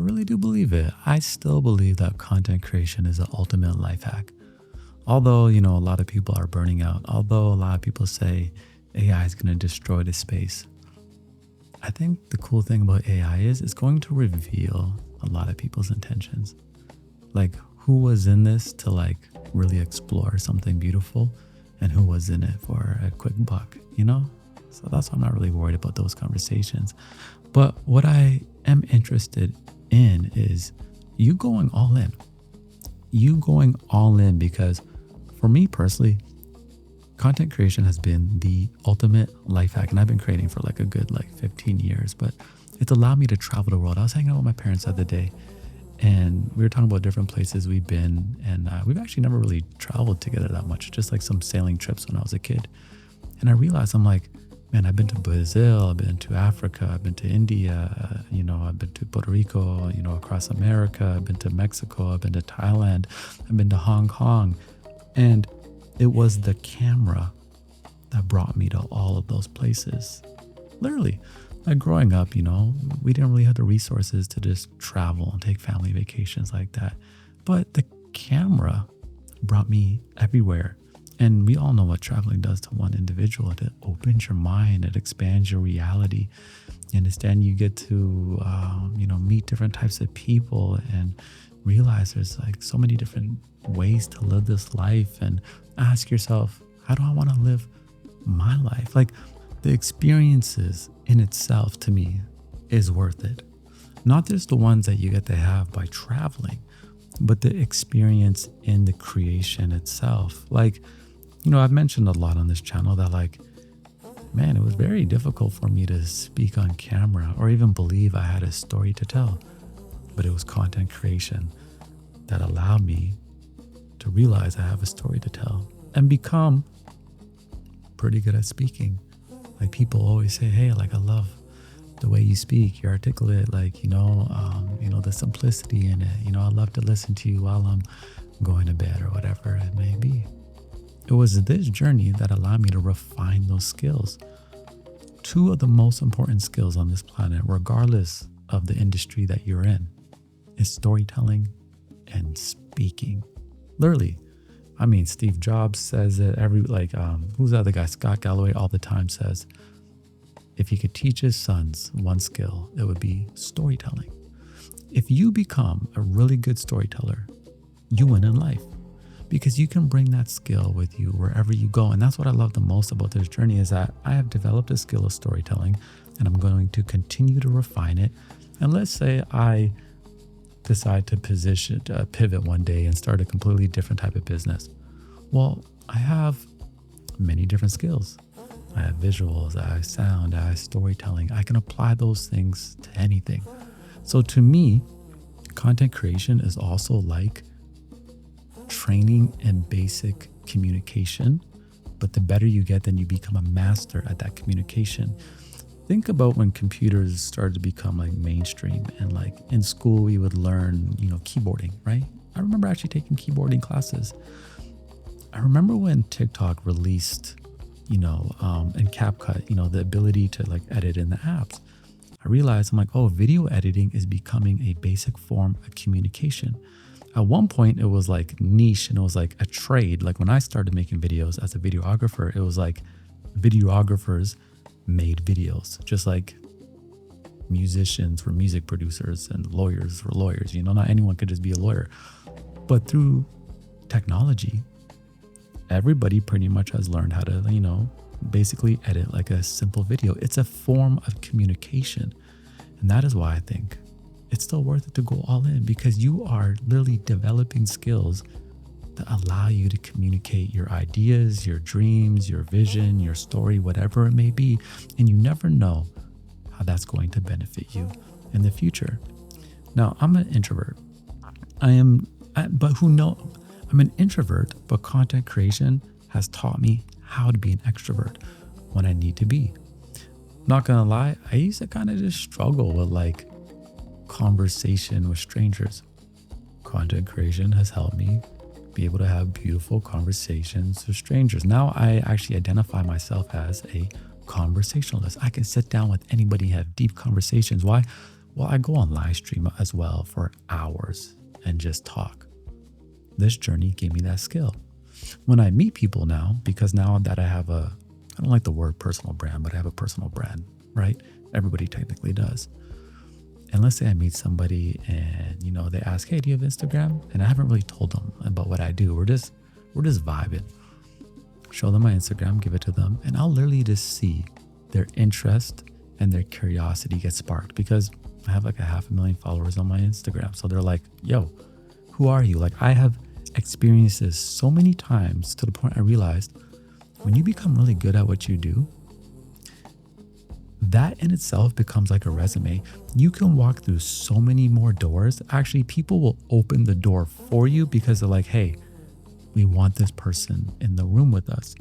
really do believe it. I still believe that content creation is the ultimate life hack. Although, a lot of people are burning out, although a lot of people say AI is going to destroy the space, I think the cool thing about AI is it's going to reveal a lot of people's intentions. Like who was in this to like really explore something beautiful and who was in it for a quick buck, So that's why I'm not really worried about those conversations. But what I am interested in is you going all in. You going all in because for me personally, content creation has been the ultimate life hack. And I've been creating for like a good 15 years, but it's allowed me to travel the world. I was hanging out with my parents the other day and we were talking about different places we've been. And we've actually never really traveled together that much, just like some sailing trips when I was a kid. And I realized I'm like, man, I've been to Brazil, I've been to Africa, I've been to India, I've been to Puerto Rico, across America, I've been to Mexico, I've been to Thailand, I've been to Hong Kong. And it was the camera that brought me to all of those places. Literally, like growing up, we didn't really have the resources to just travel and take family vacations like that. But the camera brought me everywhere. And we all know what traveling does to one individual. It opens your mind, it expands your reality. You understand, you get to, meet different types of people and realize there's like so many different ways to live this life and ask yourself, how do I want to live my life? Like the experiences in itself to me is worth it. Not just the ones that you get to have by traveling, but the experience in the creation itself. Like, I've mentioned a lot on this channel that man, it was very difficult for me to speak on camera or even believe I had a story to tell. But it was content creation that allowed me to realize I have a story to tell and become pretty good at speaking. Like people always say, hey, I love the way you speak, you're articulate, the simplicity in it. I love to listen to you while I'm going to bed or whatever it may be. It was this journey that allowed me to refine those skills. Two of the most important skills on this planet, regardless of the industry that you're in, is storytelling and speaking. Literally. I mean, Steve Jobs says it who's the other guy? Scott Galloway all the time says, if he could teach his sons one skill, it would be storytelling. If you become a really good storyteller, you win in life because you can bring that skill with you wherever you go. And that's what I love the most about this journey is that I have developed a skill of storytelling and I'm going to continue to refine it. And let's say I decide to pivot one day and start a completely different type of business. Well, I have many different skills. I have visuals, I have sound, I have storytelling. I can apply those things to anything. So to me, content creation is also like training in basic communication, but the better you get, then you become a master at that communication. Think about when computers started to become mainstream and in school we would learn, keyboarding, right? I remember actually taking keyboarding classes. I remember when TikTok released, and CapCut, the ability to edit in the apps. I realized video editing is becoming a basic form of communication. At one point it was niche and it was a trade. When I started making videos as a videographer, it was videographers made videos, just like musicians were music producers and lawyers were lawyers. Not anyone could just be a lawyer. But through technology, everybody pretty much has learned how to, basically edit a simple video. It's a form of communication. And that is why I think it's still worth it to go all in, because you are literally developing skills that allow you to communicate your ideas, your dreams, your vision, your story, whatever it may be. And you never know how that's going to benefit you in the future. Now, I'm an introvert. I'm an introvert, but content creation has taught me how to be an extrovert when I need to be. Not gonna lie, I used to kind of just struggle with conversation with strangers. Content creation has helped me be able to have beautiful conversations with strangers. Now I actually identify myself as a conversationalist. I can sit down with anybody and have deep conversations. Why Well, I go on live stream as well for hours and just talk. This journey gave me that skill. When I meet people now, because now that I have I don't like the word personal brand, but I have a personal brand, right? Everybody technically does. And let's say I meet somebody and, they ask, hey, do you have Instagram? And I haven't really told them about what I do. We're just vibing. Show them my Instagram, give it to them, and I'll literally just see their interest and their curiosity get sparked, because I have like 500,000 followers on my Instagram. So they're like, yo, who are you? Like, I have experienced this so many times to the point I realized when you become really good at what you do, that in itself becomes like a resume. You can walk through so many more doors. Actually, people will open the door for you because they're like, hey, we want this person in the room with us.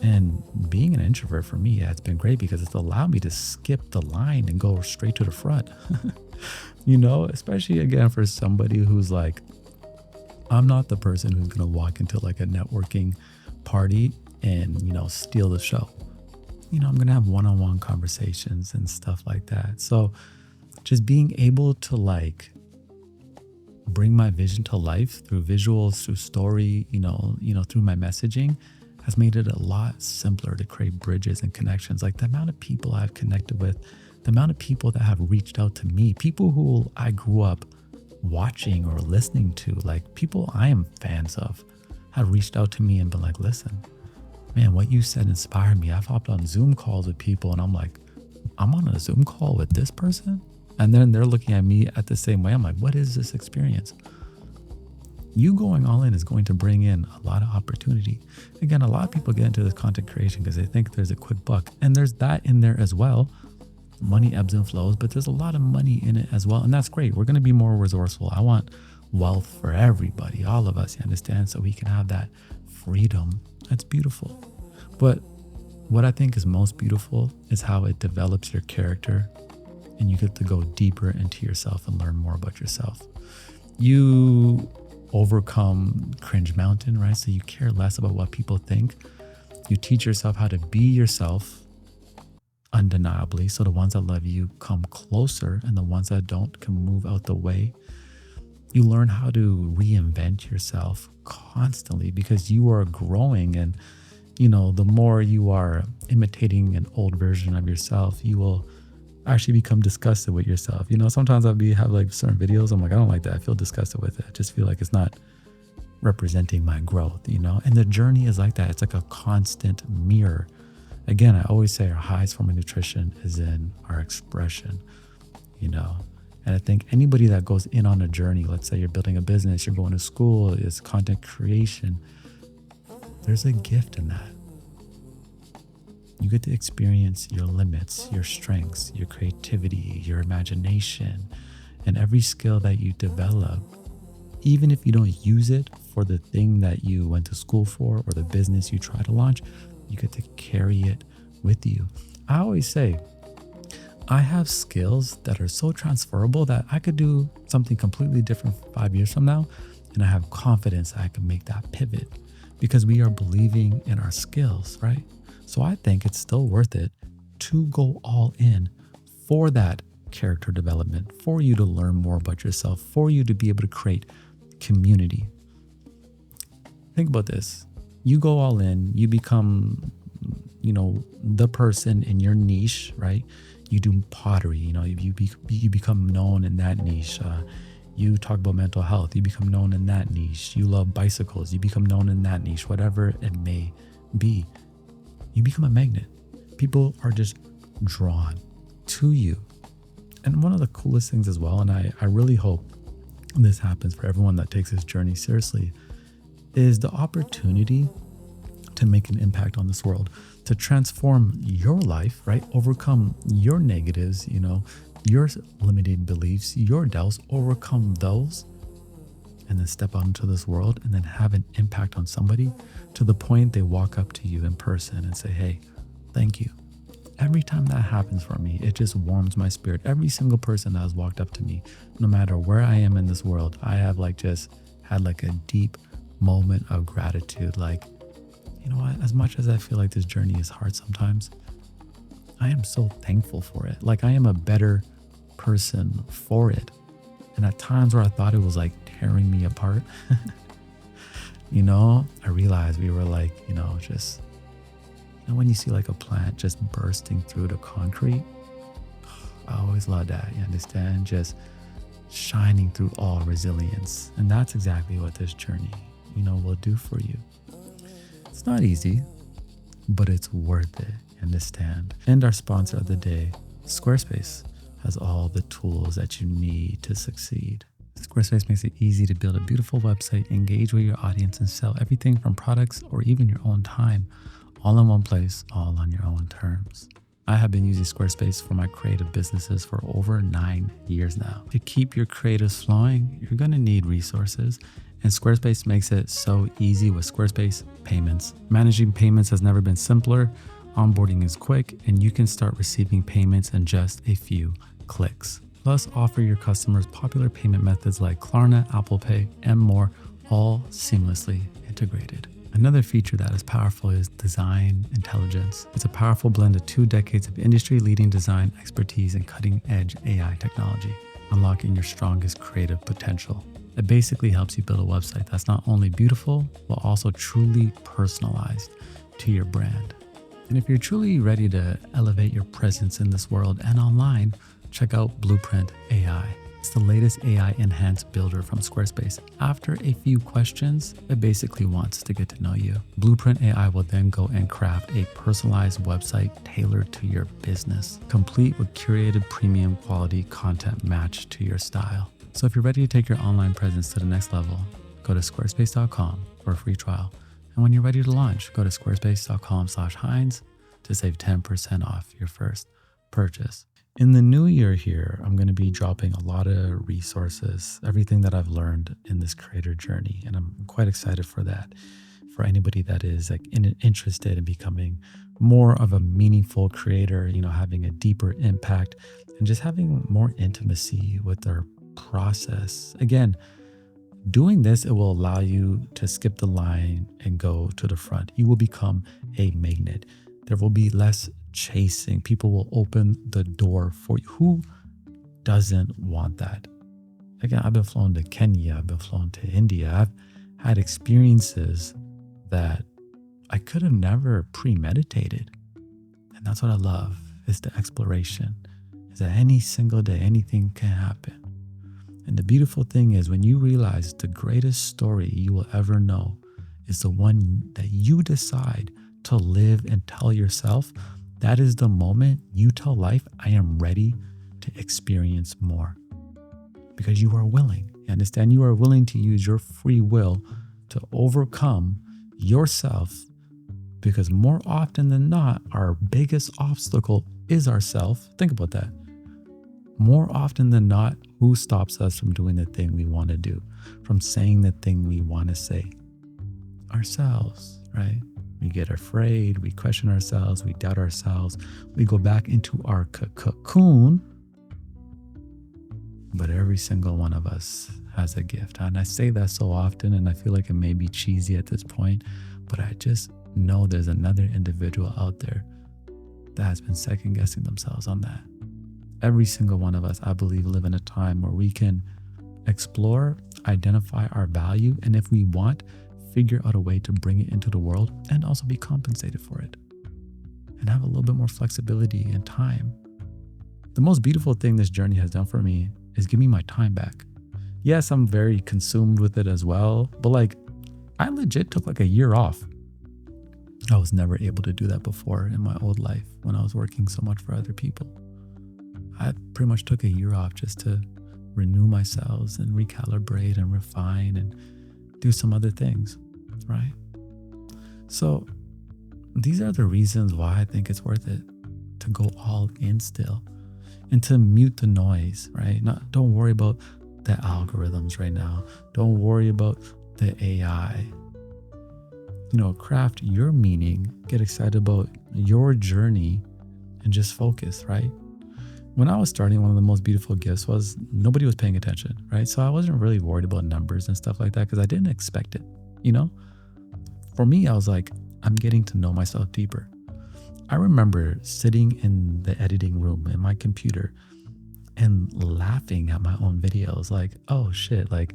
And being an introvert for me, it's been great because it's allowed me to skip the line and go straight to the front. Especially again for somebody who's like, I'm not the person who's going to walk into like a networking party and, steal the show. I'm going to have one-on-one conversations and stuff like that. So just being able to like bring my vision to life through visuals, through story, through my messaging has made it a lot simpler to create bridges and connections. Like the amount of people I've connected with, the amount of people that have reached out to me, people who I grew up watching or listening to, like people I am fans of, have reached out to me and been like, listen, man, what you said inspired me. I've hopped on Zoom calls with people and I'm like, I'm on a Zoom call with this person? And then they're looking at me at the same way. I'm like, what is this experience? You going all in is going to bring in a lot of opportunity. Again, a lot of people get into this content creation because they think there's a quick buck. And there's that in there as well. Money ebbs and flows, but there's a lot of money in it as well. And that's great. We're going to be more resourceful. I want wealth for everybody, all of us, you understand? So we can have that freedom. That's beautiful. But what I think is most beautiful is how it develops your character and you get to go deeper into yourself and learn more about yourself. You overcome cringe mountain, right? So you care less about what people think. You teach yourself how to be yourself undeniably. So the ones that love you come closer and the ones that don't can move out the way. You learn how to reinvent yourself constantly because you are growing, and the more you are imitating an old version of yourself, you will actually become disgusted with yourself. Sometimes have like certain videos, I'm like, I don't like that. I feel disgusted with it. I just feel like it's not representing my growth, and the journey is like that. It's like a constant mirror. Again, I always say our highest form of nutrition is in our expression, and I think anybody that goes in on a journey, let's say you're building a business, you're going to school, it's content creation, there's a gift in that. You get to experience your limits, your strengths, your creativity, your imagination, and every skill that you develop. Even if you don't use it for the thing that you went to school for or the business you try to launch, you get to carry it with you. I always say, I have skills that are so transferable that I could do something completely different 5 years from now, and I have confidence I can make that pivot because we are believing in our skills, right? So I think it's still worth it to go all in for that character development, for you to learn more about yourself, for you to be able to create community. Think about this. You go all in, you become, the person in your niche, right? You do pottery, you become known in that niche. You talk about mental health, you become known in that niche. You love bicycles, you become known in that niche, whatever it may be. You become a magnet. People are just drawn to you. And one of the coolest things as well, and I really hope this happens for everyone that takes this journey seriously, is the opportunity to make an impact on this world, to transform your life, right? Overcome your negatives, your limiting beliefs, your doubts, overcome those, and then step out into this world and then have an impact on somebody to the point they walk up to you in person and say, hey, thank you. Every time that happens for me, it just warms my spirit. Every single person that has walked up to me, no matter where I am in this world, I have just had a deep moment of gratitude. As much as I feel like this journey is hard sometimes, I am so thankful for it. I am a better person for it. And at times where I thought it was like tearing me apart, I realized we were like, just, when you see like a plant just bursting through the concrete, I always love that. You understand? Just shining through all resilience. And that's exactly what this journey, will do for you. It's not easy, but it's worth it. You understand? And our sponsor of the day, Squarespace, has all the tools that you need to succeed. Squarespace makes it easy to build a beautiful website, engage with your audience, and sell everything from products or even your own time, all in one place, all on your own terms. I have been using Squarespace for my creative businesses for over 9 years now. To keep your creatives flowing, you're going to need resources, and Squarespace makes it so easy with Squarespace Payments. Managing payments has never been simpler. Onboarding is quick, and you can start receiving payments in just a few clicks. Plus, offer your customers popular payment methods like Klarna, Apple Pay, and more, all seamlessly integrated. Another feature that is powerful is design intelligence. It's a powerful blend of 2 decades of industry-leading design expertise and cutting-edge AI technology, unlocking your strongest creative potential. It basically helps you build a website that's not only beautiful, but also truly personalized to your brand. And if you're truly ready to elevate your presence in this world and online, check out Blueprint AI. It's the latest AI-enhanced builder from Squarespace. After a few questions, it basically wants to get to know you. Blueprint AI will then go and craft a personalized website tailored to your business, complete with curated premium quality content matched to your style. So if you're ready to take your online presence to the next level, go to squarespace.com for a free trial. And when you're ready to launch, go to squarespace.com/Heinz to save 10% off your first purchase. In the new year here, I'm going to be dropping a lot of resources, everything that I've learned in this creator journey. And I'm quite excited for that. For anybody that is like interested in becoming more of a meaningful creator, having a deeper impact and just having more intimacy with their process. Again, doing this, it will allow you to skip the line and go to the front. You will become a magnet. There will be less chasing. People will open the door for you. Who doesn't want that? Again, I've been flown to Kenya. I've been flown to India. I've had experiences that I could have never premeditated. And that's what I love, is the exploration. Is that any single day, anything can happen. And the beautiful thing is when you realize the greatest story you will ever know is the one that you decide to live and tell yourself, that is the moment you tell life, I am ready to experience more. Because you are willing. You understand? You are willing to use your free will to overcome yourself. Because more often than not, our biggest obstacle is ourself. Think about that. More often than not, who stops us from doing the thing we want to do? From saying the thing we want to say? Ourselves, right? We get afraid, we question ourselves, we doubt ourselves, we go back into our cocoon. But every single one of us has a gift. And I say that so often, and I feel like it may be cheesy at this point, but I just know there's another individual out there that has been second guessing themselves on that. Every single one of us, I believe, live in a time where we can explore, identify our value, and if we want, figure out a way to bring it into the world and also be compensated for it and have a little bit more flexibility and time. The most beautiful thing this journey has done for me is give me my time back. Yes, I'm very consumed with it as well, but I legit took a year off. I was never able to do that before in my old life when I was working so much for other people. I pretty much took a year off just to renew myself and recalibrate and refine and do some other things, right? So these are the reasons why I think it's worth it to go all in still and to mute the noise, right? Don't worry about the algorithms right now. Don't worry about the AI. Craft your meaning, get excited about your journey and just focus, right? When I was starting, one of the most beautiful gifts was nobody was paying attention, right? So I wasn't really worried about numbers and stuff like that because I didn't expect it, For me, I was like, I'm getting to know myself deeper. I remember sitting in the editing room in my computer and laughing at my own videos. Like, oh shit, like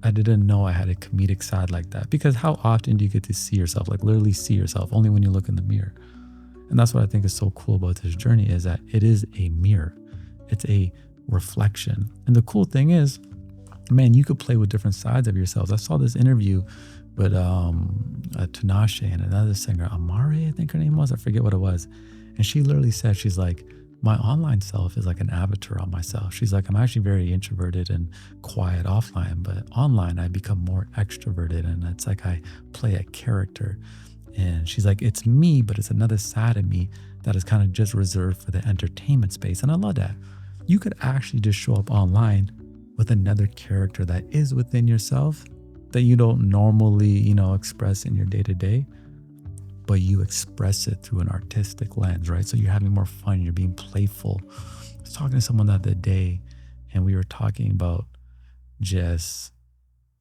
I didn't know I had a comedic side like that. Because how often do you get to see yourself, like literally see yourself, only when you look in the mirror? And that's what I think is so cool about this journey, is that it is a mirror. It's a reflection. And the cool thing is, man, you could play with different sides of yourselves. I saw this interview with Tinashe and another singer, Amare, I think her name was. I forget what it was. And she literally said, she's like, my online self is like an avatar on myself. She's like, I'm actually very introverted and quiet offline, but online I become more extroverted, and it's like I play a character. And she's like, it's me, but it's another side of me that is kind of just reserved for the entertainment space. And I love that. You could actually just show up online with another character that is within yourself that you don't normally, express in your day to day, but you express it through an artistic lens, right? So you're having more fun, you're being playful. I was talking to someone the other day, and we were talking about just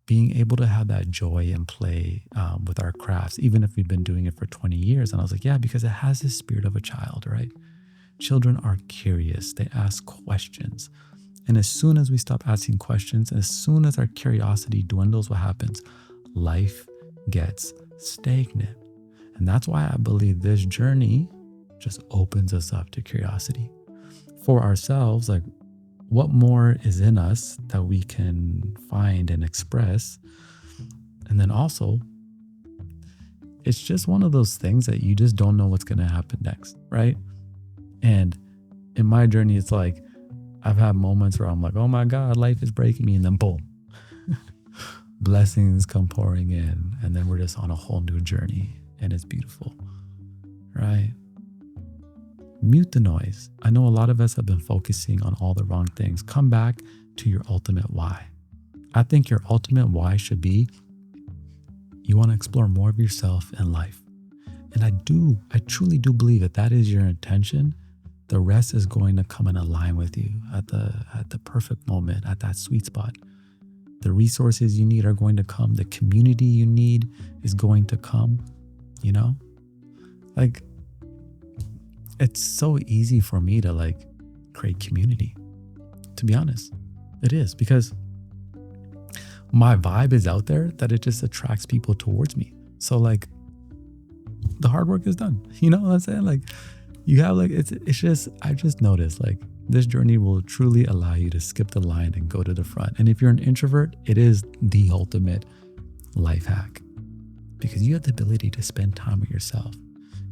being able to have that joy and play with our crafts, even if we've been doing it for 20 years. And I was like, yeah, because it has the spirit of a child, right? Children are curious, they ask questions. And as soon as we stop asking questions, as soon as our curiosity dwindles, what happens? Life gets stagnant. And that's why I believe this journey just opens us up to curiosity for ourselves. Like, what more is in us that we can find and express? And then also, it's just one of those things that you just don't know what's going to happen next, right? And in my journey, it's like, I've had moments where I'm like, oh my God, life is breaking me. And then boom, blessings come pouring in. And then we're just on a whole new journey. And it's beautiful, right? Mute the noise. I know a lot of us have been focusing on all the wrong things. Come back to your ultimate why. I think your ultimate why should be, you want to explore more of yourself in life. And I truly do believe that that is your intention. The rest is going to come and align with you at the perfect moment, at that sweet spot. The resources you need are going to come. The community you need is going to come, Like, it's so easy for me to like create community, to be honest. It is, because my vibe is out there that it just attracts people towards me. So like the hard work is done. You know what I'm saying? Like, you have like, it's just, I just noticed like this journey will truly allow you to skip the line and go to the front. And if you're an introvert, it is the ultimate life hack, because you have the ability to spend time with yourself.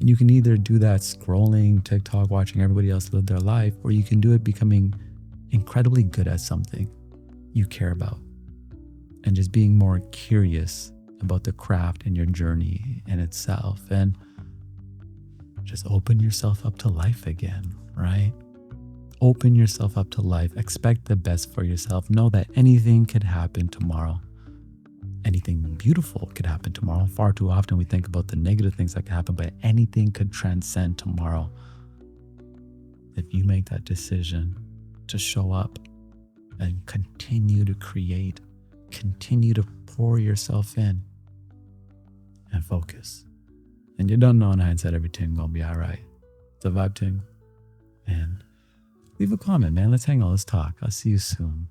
And you can either do that scrolling TikTok, watching everybody else live their life, or you can do it becoming incredibly good at something you care about and just being more curious about the craft and your journey in itself. And just open yourself up to life again, right? Open yourself up to life. Expect the best for yourself. Know that anything could happen tomorrow. Anything beautiful could happen tomorrow. Far too often we think about the negative things that could happen, but anything could transcend tomorrow. If you make that decision to show up and continue to create, continue to pour yourself in and focus. And you don't know in hindsight everything gonna be all right. It's a vibe thing. And leave a comment, man. Let's hang out. Let's talk. I'll see you soon.